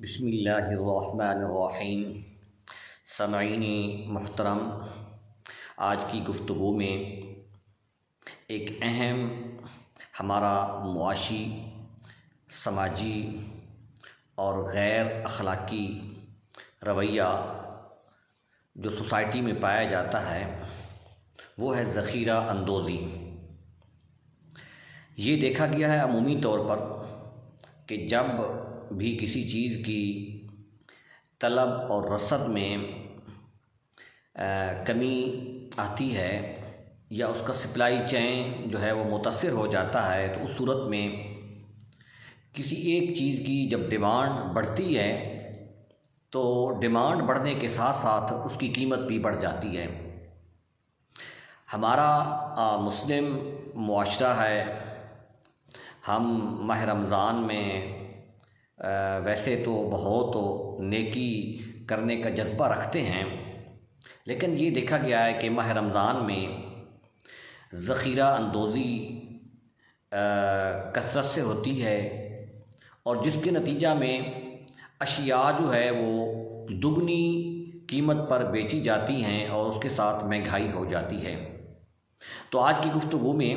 بسم اللہ الرحمن الرحیم۔ سامعین محترم، آج کی گفتگو میں ایک اہم ہمارا معاشی، سماجی اور غیر اخلاقی رویہ جو سوسائٹی میں پایا جاتا ہے وہ ہے ذخیرہ اندوزی۔ یہ دیکھا گیا ہے عمومی طور پر کہ جب بھی کسی چیز کی طلب اور رسد میں کمی آتی ہے یا اس کا سپلائی چین جو ہے وہ متاثر ہو جاتا ہے، تو اس صورت میں کسی ایک چیز کی جب ڈیمانڈ بڑھتی ہے تو ڈیمانڈ بڑھنے کے ساتھ ساتھ اس کی قیمت بھی بڑھ جاتی ہے۔ ہمارا مسلم معاشرہ ہے، ہم ماہ رمضان میں ویسے تو بہت نیکی کرنے کا جذبہ رکھتے ہیں، لیکن یہ دیکھا گیا ہے کہ ماہ رمضان میں ذخیرہ اندوزی کثرت سے ہوتی ہے، اور جس کے نتیجہ میں اشیاء جو ہے وہ دگنی قیمت پر بیچی جاتی ہیں اور اس کے ساتھ مہنگائی ہو جاتی ہے۔ تو آج کی گفتگو میں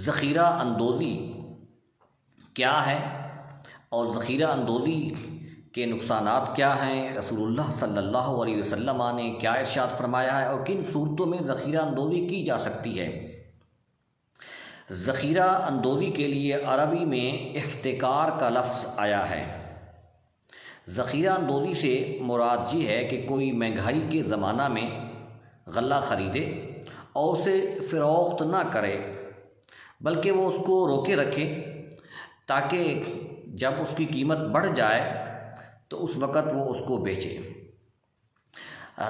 ذخیرہ اندوزی کیا ہے اور ذخیرہ اندوزی کے نقصانات کیا ہیں، رسول اللہ صلی اللہ علیہ وسلم نے کیا ارشاد فرمایا ہے، اور کن صورتوں میں ذخیرہ اندوزی کی جا سکتی ہے۔ ذخیرہ اندوزی کے لیے عربی میں احتکار کا لفظ آیا ہے۔ ذخیرہ اندوزی سے مراد یہ ہے کہ کوئی مہنگائی کے زمانہ میں غلہ خریدے اور اسے فروخت نہ کرے، بلکہ وہ اس کو روکے رکھے تاکہ جب اس کی قیمت بڑھ جائے تو اس وقت وہ اس کو بیچے۔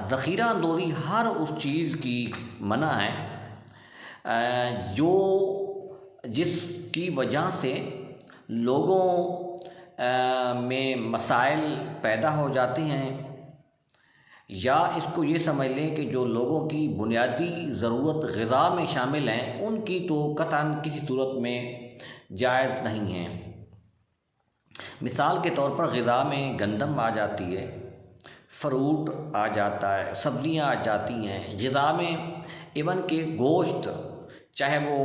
ذخیرہ اندوزی ہر اس چیز کی منع ہے جو جس کی وجہ سے لوگوں میں مسائل پیدا ہو جاتے ہیں، یا اس کو یہ سمجھ لیں کہ جو لوگوں کی بنیادی ضرورت غذا میں شامل ہیں ان کی تو قطعاً کسی صورت میں جائز نہیں ہے۔ مثال کے طور پر غذا میں گندم آ جاتی ہے، فروٹ آ جاتا ہے، سبزیاں آ جاتی ہیں، غذا میں ایون کہ گوشت، چاہے وہ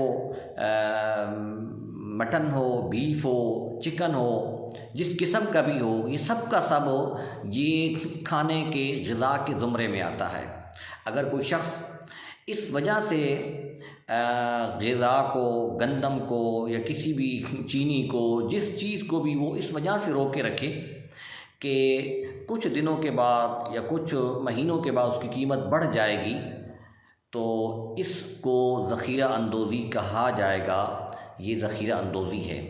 مٹن ہو، بیف ہو، چکن ہو، جس قسم کا بھی ہو، یہ سب کا سب یہ کھانے کے غذا کے زمرے میں آتا ہے۔ اگر کوئی شخص اس وجہ سے غذا کو، گندم کو یا کسی بھی چینی کو، جس چیز کو بھی وہ اس وجہ سے روکے رکھے کہ کچھ دنوں کے بعد یا کچھ مہینوں کے بعد اس کی قیمت بڑھ جائے گی، تو اس کو ذخیرہ اندوزی کہا جائے گا۔ یہ ذخیرہ اندوزی ہے۔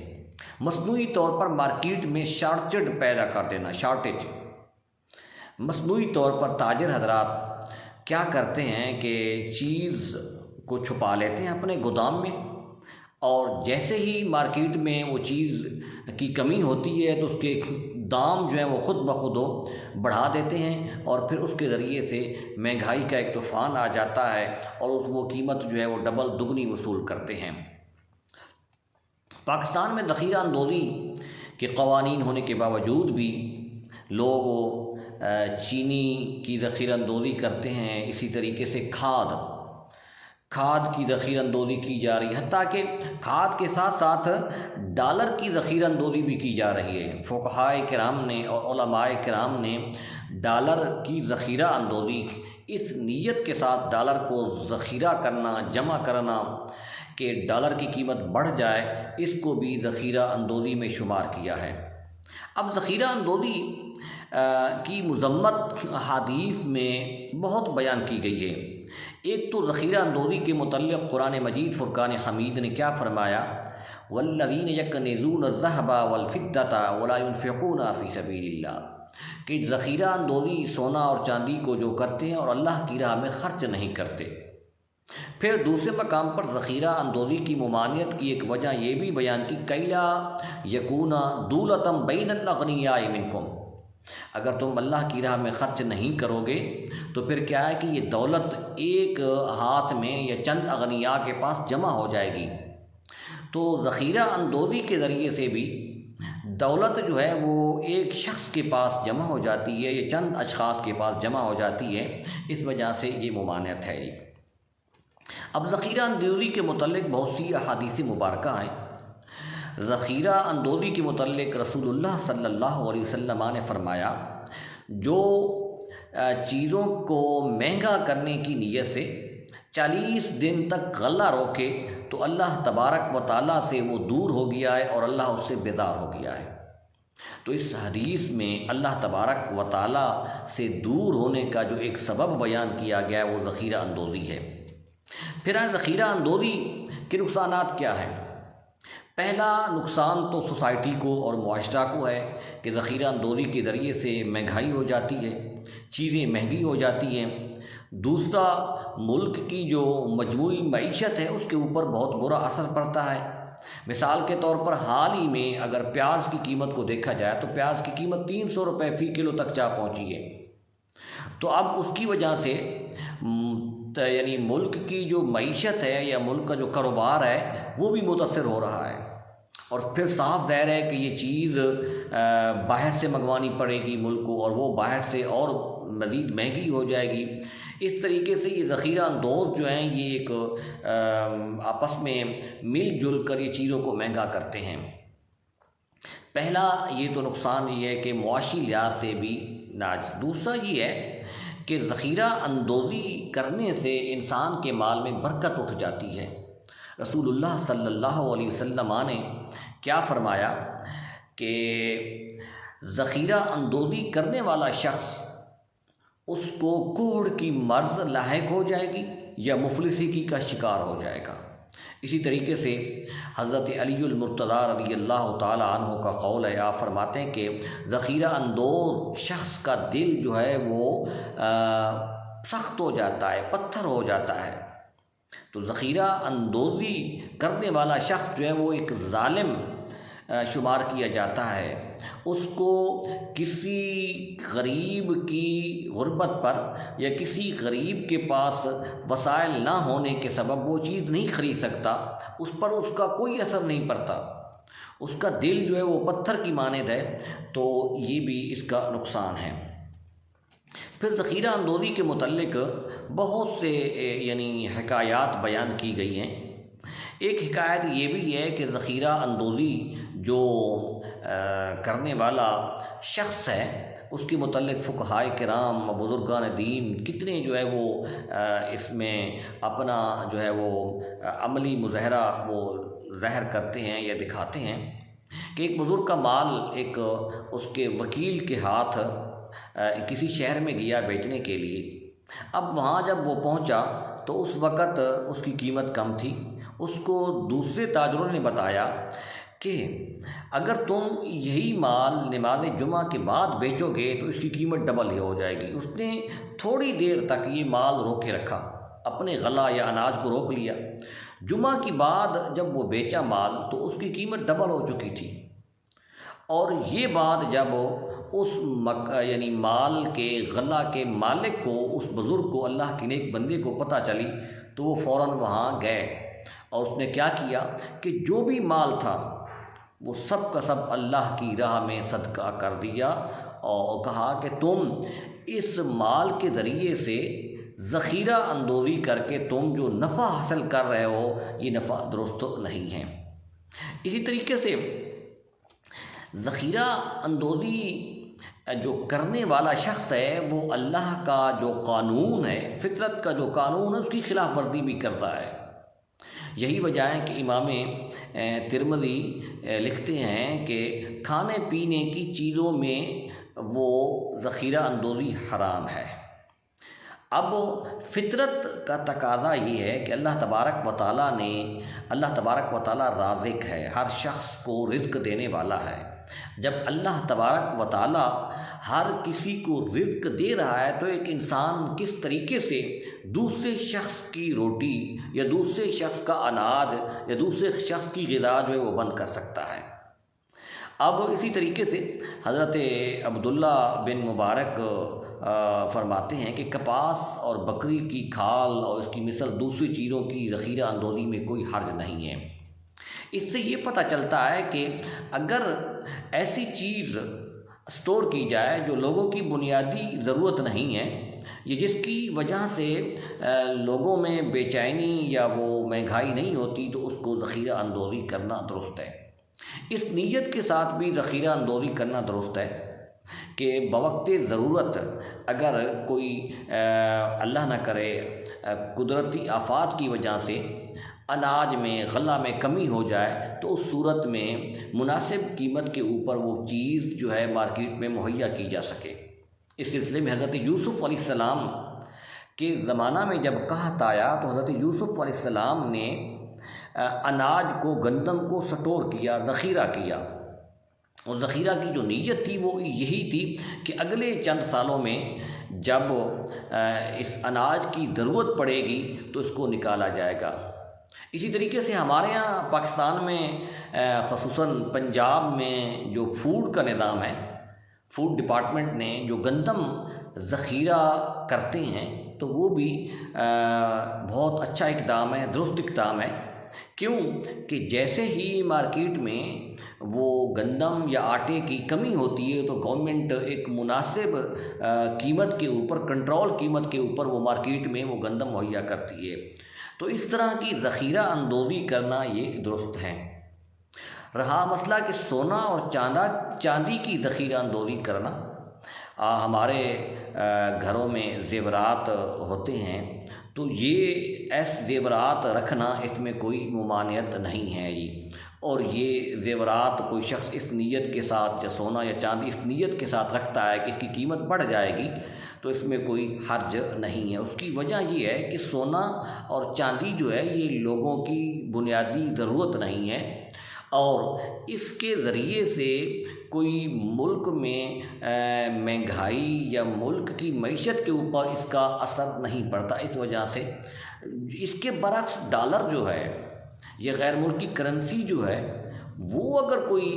مصنوعی طور پر مارکیٹ میں شارٹیج پیدا کر دینا، شارٹیج۔ مصنوعی طور پر تاجر حضرات کیا کرتے ہیں کہ چیز کو چھپا لیتے ہیں اپنے گودام میں، اور جیسے ہی مارکیٹ میں وہ چیز کی کمی ہوتی ہے تو اس کے دام جو ہے وہ خود بخود بڑھا دیتے ہیں، اور پھر اس کے ذریعے سے مہنگائی کا ایک طوفان آ جاتا ہے اور وہ قیمت جو ہے وہ ڈبل دگنی وصول کرتے ہیں۔ پاکستان میں ذخیرہ اندوزی کے قوانین ہونے کے باوجود بھی لوگ چینی کی ذخیرہ اندوزی کرتے ہیں، اسی طریقے سے کھاد کی ذخیرہ اندوزی کی جا رہی ہے، حتیٰ کہ کھاد کے ساتھ ساتھ ڈالر کی ذخیرہ اندوزی بھی کی جا رہی ہے۔ فقہائے کرام نے اور علماء کرام نے ڈالر کی ذخیرہ اندوزی، اس نیت کے ساتھ ڈالر کو ذخیرہ کرنا، جمع کرنا کہ ڈالر کی قیمت بڑھ جائے، اس کو بھی ذخیرہ اندوزی میں شمار کیا ہے۔ اب ذخیرہ اندوزی کی مذمت حدیث میں بہت بیان کی گئی ہے۔ ایک تو ذخیرہ اندوزی کے متعلق قرآن مجید فرقان حمید نے کیا فرمایا، والذین یکنزون الذھب والفضة ولا ينفقون فی سبیل اللہ، کہ ذخیرہ اندوزی سونا اور چاندی کو جو کرتے ہیں اور اللہ کی راہ میں خرچ نہیں کرتے۔ پھر دوسرے مقام پر ذخیرہ اندوزی کی ممانعت کی ایک وجہ یہ بھی بیان کی، کیلا یکون دولۃ بین الاغنیاء منکم، اگر تم اللہ کی راہ میں خرچ نہیں کرو گے تو پھر کیا ہے کہ یہ دولت ایک ہاتھ میں یا چند اغنیاء کے پاس جمع ہو جائے گی۔ تو ذخیرہ اندوزی کے ذریعے سے بھی دولت جو ہے وہ ایک شخص کے پاس جمع ہو جاتی ہے یا چند اشخاص کے پاس جمع ہو جاتی ہے، اس وجہ سے یہ ممانعت ہے۔ اب ذخیرہ اندوزی کے متعلق بہت سی احادیث مبارکہ ہیں۔ ذخیرہ اندوزی کے متعلق رسول اللہ صلی اللہ علیہ وسلم نے فرمایا، جو چیزوں کو مہنگا کرنے کی نیت سے 40 دن تک غلہ روکے تو اللہ تبارک و تعالیٰ سے وہ دور ہو گیا ہے اور اللہ اس سے بیزار ہو گیا ہے۔ تو اس حدیث میں اللہ تبارک و تعالیٰ سے دور ہونے کا جو ایک سبب بیان کیا گیا ہے وہ ذخیرہ اندوزی ہے۔ پھر ذخیرہ اندوزی کے نقصانات کیا ہیں؟ پہلا نقصان تو سوسائٹی کو اور معاشرہ کو ہے کہ ذخیرہ اندوزی کے ذریعے سے مہنگائی ہو جاتی ہے، چیزیں مہنگی ہو جاتی ہیں۔ دوسرا، ملک کی جو مجموعی معیشت ہے اس کے اوپر بہت برا اثر پڑتا ہے۔ مثال کے طور پر حال ہی میں اگر پیاز کی قیمت کو دیکھا جائے تو پیاز کی قیمت 300 روپے فی کلو تک جا پہنچی ہے۔ تو اب اس کی وجہ سے یعنی ملک کی جو معیشت ہے یا ملک کا جو کاروبار ہے وہ بھی متاثر ہو رہا ہے، اور پھر صاف ظاہر ہے کہ یہ چیز باہر سے منگوانی پڑے گی ملک کو، اور وہ باہر سے اور مزید مہنگی ہو جائے گی۔ اس طریقے سے یہ ذخیرہ اندوز جو ہیں یہ ایک آپس میں مل جل کر یہ چیزوں کو مہنگا کرتے ہیں۔ پہلا یہ تو نقصان یہ ہے کہ معاشی لحاظ سے بھی دوسرا یہ ہے کہ ذخیرہ اندوزی کرنے سے انسان کے مال میں برکت اٹھ جاتی ہے۔ رسول اللہ صلی اللہ علیہ وسلم نے کیا فرمایا کہ ذخیرہ اندوزی کرنے والا شخص اس کو کوڑ کی مرض لاحق ہو جائے گی یا مفلسی کا شکار ہو جائے گا۔ اسی طریقے سے حضرت علی المرتضیٰ رضی اللہ تعالی عنہ کا قول ہے، آپ فرماتے ہیں کہ ذخیرہ اندوز شخص کا دل جو ہے وہ سخت ہو جاتا ہے، پتھر ہو جاتا ہے۔ تو ذخیرہ اندوزی کرنے والا شخص جو ہے وہ ایک ظالم شمار کیا جاتا ہے۔ اس کو کسی غریب کی غربت پر یا کسی غریب کے پاس وسائل نہ ہونے کے سبب وہ چیز نہیں خرید سکتا، اس پر اس کا کوئی اثر نہیں پڑتا، اس کا دل جو ہے وہ پتھر کی مانند ہے۔ تو یہ بھی اس کا نقصان ہے۔ پھر ذخیرہ اندوزی کے متعلق بہت سے یعنی حکایات بیان کی گئی ہیں۔ ایک حکایت یہ بھی ہے کہ ذخیرہ اندوزی جو کرنے والا شخص ہے اس کے متعلق فقہائے کرام، بزرگان دین کتنے جو ہے وہ اس میں اپنا جو ہے وہ عملی مظاہرہ وہ ظاہر کرتے ہیں یا دکھاتے ہیں کہ ایک بزرگ کا مال ایک اس کے وکیل کے ہاتھ کسی شہر میں گیا بیچنے کے لیے۔ اب وہاں جب وہ پہنچا تو اس وقت اس کی قیمت کم تھی۔ اس کو دوسرے تاجروں نے بتایا کہ اگر تم یہی مال نماز جمعہ کے بعد بیچو گے تو اس کی قیمت ڈبل ہی ہو جائے گی۔ اس نے تھوڑی دیر تک یہ مال روکے رکھا، اپنے غلہ یا اناج کو روک لیا۔ جمعہ کے بعد جب وہ بیچا مال تو اس کی قیمت ڈبل ہو چکی تھی، اور یہ بات جب اس یعنی مال کے غلہ کے مالک کو، اس بزرگ کو، اللہ کے نیک بندے کو پتہ چلی تو وہ فوراً وہاں گئے، اور اس نے کیا کیا کہ جو بھی مال تھا وہ سب کا سب اللہ کی راہ میں صدقہ کر دیا، اور کہا کہ تم اس مال کے ذریعے سے ذخیرہ اندوزی کر کے تم جو نفع حاصل کر رہے ہو یہ نفع درست نہیں ہے۔ اسی طریقے سے ذخیرہ اندوزی جو کرنے والا شخص ہے وہ اللہ کا جو قانون ہے، فطرت کا جو قانون ہے، اس کی خلاف ورزی بھی کرتا ہے۔ یہی وجہ ہے کہ امام ترمذی لکھتے ہیں کہ کھانے پینے کی چیزوں میں وہ ذخیرہ اندوزی حرام ہے۔ اب فطرت کا تقاضا یہ ہے کہ اللہ تبارک و تعالیٰ رازق ہے، ہر شخص کو رزق دینے والا ہے۔ جب اللہ تبارک و تعالیٰ ہر کسی کو رزق دے رہا ہے تو ایک انسان کس طریقے سے دوسرے شخص کی روٹی یا دوسرے شخص کا اناج یا دوسرے شخص کی غذا جو ہے وہ بند کر سکتا ہے۔ اب اسی طریقے سے حضرت عبداللہ بن مبارک فرماتے ہیں کہ کپاس اور بکری کی کھال اور اس کی مثل دوسری چیزوں کی ذخیرہ اندوزی میں کوئی حرج نہیں ہے۔ اس سے یہ پتہ چلتا ہے کہ اگر ایسی چیز سٹور کی جائے جو لوگوں کی بنیادی ضرورت نہیں ہے، یہ جس کی وجہ سے لوگوں میں بے چینی یا وہ مہنگائی نہیں ہوتی، تو اس کو ذخیرہ اندوزی کرنا درست ہے۔ اس نیت کے ساتھ بھی ذخیرہ اندوزی کرنا درست ہے کہ بوقت ضرورت اگر کوئی اللہ نہ کرے قدرتی آفات کی وجہ سے اناج میں غلہ میں کمی ہو جائے، تو اس صورت میں مناسب قیمت کے اوپر وہ چیز جو ہے مارکیٹ میں مہیا کی جا سکے۔ اس سلسلے میں حضرت یوسف علیہ السلام کے زمانہ میں جب قحط آیا تو حضرت یوسف علیہ السلام نے اناج کو، گندم کو سٹور کیا، ذخیرہ کیا، اور ذخیرہ کی جو نیت تھی وہ یہی تھی کہ اگلے چند سالوں میں جب اس اناج کی ضرورت پڑے گی تو اس کو نکالا جائے گا۔ اسی طریقے سے ہمارے یہاں پاکستان میں خصوصاً پنجاب میں جو فوڈ کا نظام ہے، فوڈ ڈپارٹمنٹ نے جو گندم ذخیرہ کرتے ہیں، تو وہ بھی بہت اچھا اقدام ہے، درست اقدام ہے۔ کیوں کہ جیسے ہی مارکیٹ میں وہ گندم یا آٹے کی کمی ہوتی ہے تو گورنمنٹ ایک مناسب قیمت کے اوپر، کنٹرول قیمت کے اوپر وہ مارکیٹ میں وہ گندم مہیا کرتی ہے۔ تو اس طرح کی ذخیرہ اندوزی کرنا یہ درست ہے۔ رہا مسئلہ کہ سونا اور چاندی کی ذخیرہ اندوزی کرنا، ہمارے گھروں میں زیورات ہوتے ہیں، تو یہ ایسے زیورات رکھنا اس میں کوئی ممانعت نہیں ہے جی، اور یہ زیورات کوئی شخص اس نیت کے ساتھ، یا سونا یا چاندی اس نیت کے ساتھ رکھتا ہے کہ اس کی قیمت بڑھ جائے گی، تو اس میں کوئی حرج نہیں ہے۔ اس کی وجہ یہ ہے کہ سونا اور چاندی جو ہے یہ لوگوں کی بنیادی ضرورت نہیں ہے، اور اس کے ذریعے سے کوئی ملک میں مہنگائی یا ملک کی معیشت کے اوپر اس کا اثر نہیں پڑتا۔ اس وجہ سے اس کے برعکس ڈالر جو ہے، یہ غیر ملکی کرنسی جو ہے، وہ اگر کوئی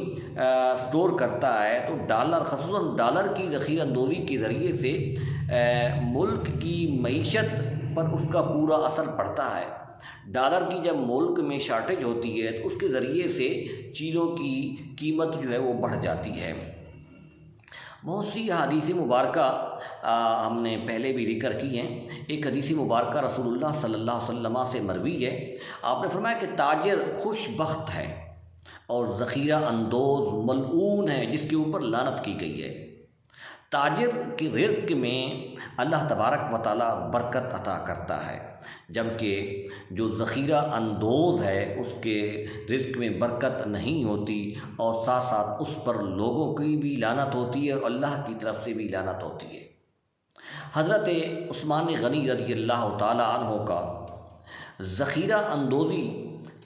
سٹور کرتا ہے تو ڈالر، خصوصاً ڈالر کی ذخیرہ اندوزی کے ذریعے سے ملک کی معیشت پر اس کا پورا اثر پڑتا ہے۔ ڈالر کی جب ملک میں شارٹیج ہوتی ہے تو اس کے ذریعے سے چیزوں کی قیمت جو ہے وہ بڑھ جاتی ہے۔ بہت سی حدیث مبارکہ ہم نے پہلے بھی ذکر کی ہیں۔ ایک حدیث مبارکہ رسول اللہ صلی اللہ علیہ وسلم سے مروی ہے۔ آپ نے فرمایا کہ تاجر خوش بخت ہے اور ذخیرہ اندوز ملعون ہے جس کے اوپر لعنت کی گئی ہے۔ تاجر کے رزق میں اللہ تبارک و تعالیٰ برکت عطا کرتا ہے، جبکہ جو ذخیرہ اندوز ہے اس کے رزق میں برکت نہیں ہوتی، اور ساتھ ساتھ اس پر لوگوں کی بھی لعنت ہوتی ہے اور اللہ کی طرف سے بھی لعنت ہوتی ہے۔ حضرت عثمان غنی رضی اللہ تعالیٰ عنہ کا ذخیرہ اندوزی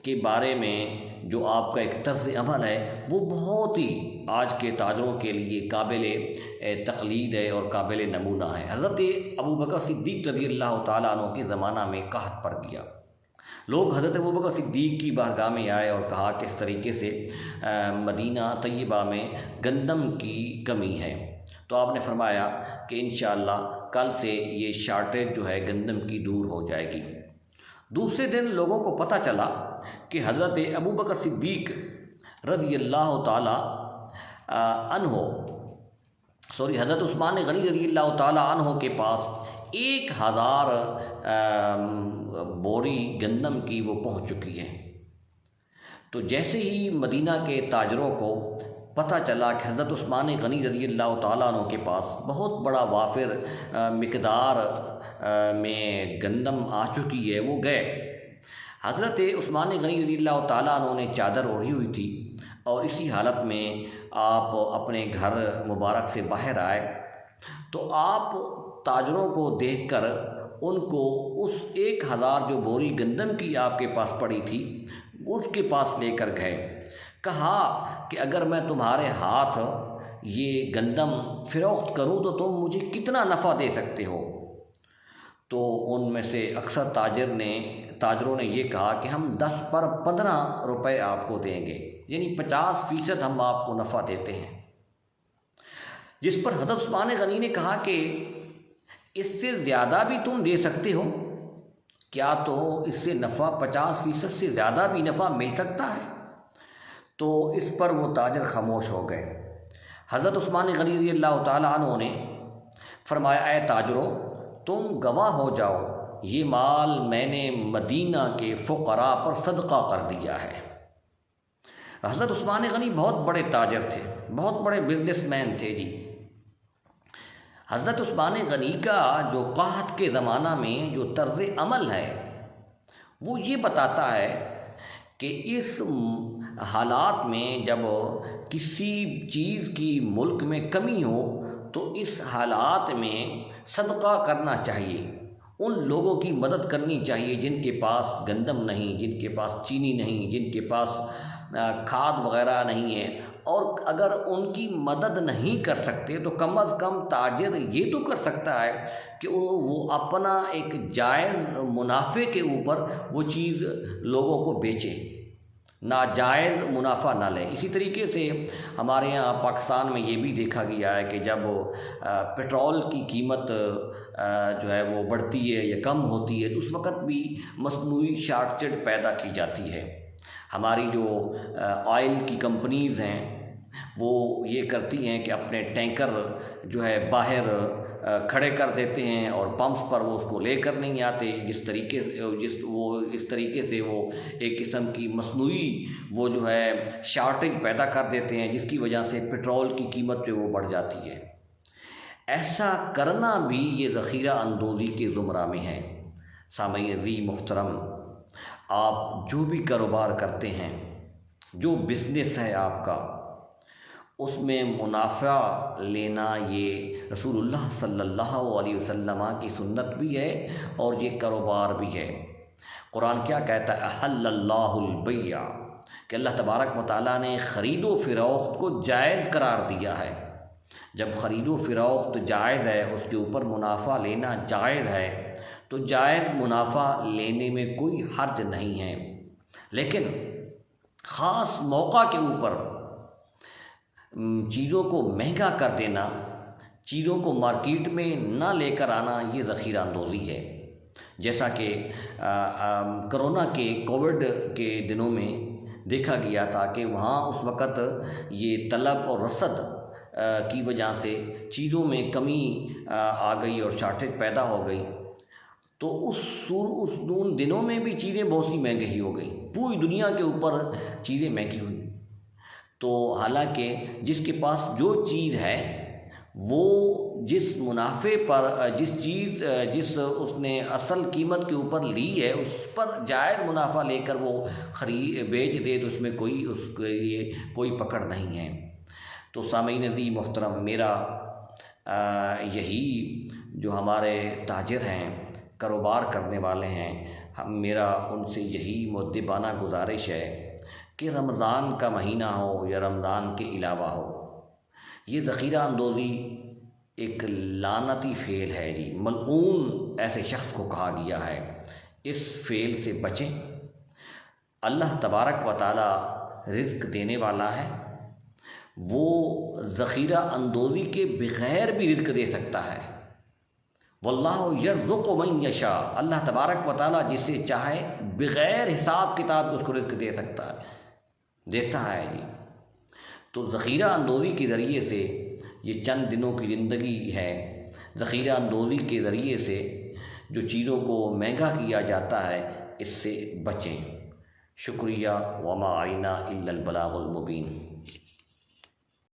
کے بارے میں جو آپ کا ایک طرز عمل ہے، وہ بہت ہی آج کے تاجروں کے لیے قابل تقلید ہے اور قابل نمونہ ہے۔ حضرت ابوبکر صدیق رضی اللہ تعالیٰ عنہ کے زمانہ میں قحط پڑ گیا۔ لوگ حضرت ابوبکر صدیق کی بارگاہ میں آئے اور کہا کہ اس طریقے سے مدینہ طیبہ میں گندم کی کمی ہے، تو آپ نے فرمایا کہ انشاءاللہ کل سے یہ شارٹیج جو ہے گندم کی دور ہو جائے گی۔ دوسرے دن لوگوں کو پتہ چلا کہ حضرت ابوبکر صدیق رضی اللہ تعالیٰ عنہ حضرت عثمان غنی رضی اللہ تعالیٰ عنہ کے پاس 1000 بوری گندم کی وہ پہنچ چکی ہے۔ تو جیسے ہی مدینہ کے تاجروں کو پتہ چلا کہ حضرت عثمان غنی رضی اللہ تعالیٰ عنہ کے پاس بہت بڑا وافر مقدار میں گندم آ چکی ہے، وہ گئے۔ حضرت عثمان غنی رضی اللہ تعالیٰ عنہ نے چادر اوڑھی ہوئی تھی، اور اسی حالت میں آپ اپنے گھر مبارک سے باہر آئے، تو آپ تاجروں کو دیکھ کر ان کو اس 1000 جو بوری گندم کی آپ کے پاس پڑی تھی اس کے پاس لے کر گئے۔ کہا کہ اگر میں تمہارے ہاتھ یہ گندم فروخت کروں تو تم مجھے کتنا نفع دے سکتے ہو؟ تو ان میں سے اکثر تاجروں نے یہ کہا کہ ہم 10 پر 15 روپے آپ کو دیں گے، یعنی 50% ہم آپ کو نفع دیتے ہیں۔ جس پر حضرت عثمان غنی نے کہا کہ اس سے زیادہ بھی تم دے سکتے ہو کیا؟ تو اس سے نفع 50% سے زیادہ بھی نفع مل سکتا ہے؟ تو اس پر وہ تاجر خاموش ہو گئے۔ حضرت عثمان غنی رضی اللہ تعالیٰ عنہ نے فرمایا اے تاجروں، تم گواہ ہو جاؤ، یہ مال میں نے مدینہ کے فقراء پر صدقہ کر دیا ہے۔ حضرت عثمان غنی بہت بڑے تاجر تھے، بہت بڑے بزنس مین تھے جی۔ حضرت عثمان غنی کا جو قحط کے زمانہ میں جو طرز عمل ہے وہ یہ بتاتا ہے کہ اس حالات میں جب کسی چیز کی ملک میں کمی ہو تو اس حالات میں صدقہ کرنا چاہیے، ان لوگوں کی مدد کرنی چاہیے جن کے پاس گندم نہیں، جن کے پاس چینی نہیں، جن کے پاس کھاد وغیرہ نہیں ہے، اور اگر ان کی مدد نہیں کر سکتے تو کم از کم تاجر یہ تو کر سکتا ہے کہ وہ اپنا ایک جائز منافع کے اوپر وہ چیز لوگوں کو بیچے، ناجائز منافع نہ لے۔ اسی طریقے سے ہمارے یہاں پاکستان میں یہ بھی دیکھا گیا ہے کہ جب پٹرول کی قیمت جو ہے وہ بڑھتی ہے یا کم ہوتی ہے تو اس وقت بھی مصنوعی شارٹیج پیدا کی جاتی ہے۔ ہماری جو آئل کی کمپنیز ہیں وہ یہ کرتی ہیں کہ اپنے ٹینکر جو ہے باہر کھڑے کر دیتے ہیں اور پمپس پر وہ اس کو لے کر نہیں آتے، اس طریقے سے وہ ایک قسم کی مصنوعی وہ جو ہے شارٹیج پیدا کر دیتے ہیں، جس کی وجہ سے پٹرول کی قیمت جو وہ بڑھ جاتی ہے۔ ایسا کرنا بھی یہ ذخیرہ اندوزی کے زمرہ میں ہے۔ سامعین عزیز محترم، آپ جو بھی کاروبار کرتے ہیں، جو بزنس ہے آپ کا، اس میں منافع لینا یہ رسول اللہ صلی اللہ علیہ وسلم کی سنت بھی ہے اور یہ کاروبار بھی ہے۔ قرآن کیا کہتا ہے؟ احل اللہ البیع، کہ اللہ تبارک و تعالیٰ نے خرید و فروخت کو جائز قرار دیا ہے۔ جب خرید و فروخت جائز ہے، اس کے اوپر منافع لینا جائز ہے، تو جائز منافع لینے میں کوئی حرج نہیں ہے، لیکن خاص موقع کے اوپر چیزوں کو مہنگا کر دینا، چیزوں کو مارکیٹ میں نہ لے کر آنا، یہ ذخیرہ اندوزی ہے۔ جیسا کہ کرونا کے کووڈ کے دنوں میں دیکھا گیا تھا کہ وہاں اس وقت یہ طلب اور رسد کی وجہ سے چیزوں میں کمی آ گئی اور شارٹیج پیدا ہو گئی، تو اس دنوں میں بھی چیزیں بہت سی مہنگی ہو گئی، پوری دنیا کے اوپر چیزیں مہنگی ہوئی۔ تو حالانکہ جس کے پاس جو چیز ہے وہ جس منافع پر جس اس نے اصل قیمت کے اوپر لی ہے اس پر جائز منافع لے کر وہ بیچ دے تو اس میں اس کے لیے کوئی پکڑ نہیں ہے۔ تو سامعین عزیز محترم، میرا یہی جو ہمارے تاجر ہیں، کاروبار کرنے والے ہیں، میرا ان سے یہی مؤدبانہ گزارش ہے کہ رمضان کا مہینہ ہو یا رمضان کے علاوہ ہو، یہ ذخیرہ اندوزی ایک لعنتی فعل ہے جی، ملعون ایسے شخص کو کہا گیا ہے۔ اس فعل سے بچیں۔ اللہ تبارک و تعالی رزق دینے والا ہے، وہ ذخیرہ اندوزی کے بغیر بھی رزق دے سکتا ہے۔ واللہ یرزق من یشاء، اللہ تبارک و تعالی جسے چاہے بغیر حساب کتاب اس کو رزق دے سکتا ہے، دیتا ہے جی۔ تو ذخیرہ اندوزی کے ذریعے سے یہ چند دنوں کی زندگی ہے، ذخیرہ اندوزی کے ذریعے سے جو چیزوں کو مہنگا کیا جاتا ہے اس سے بچیں۔ شکریہ، وما علینا الا البلاغ المبین۔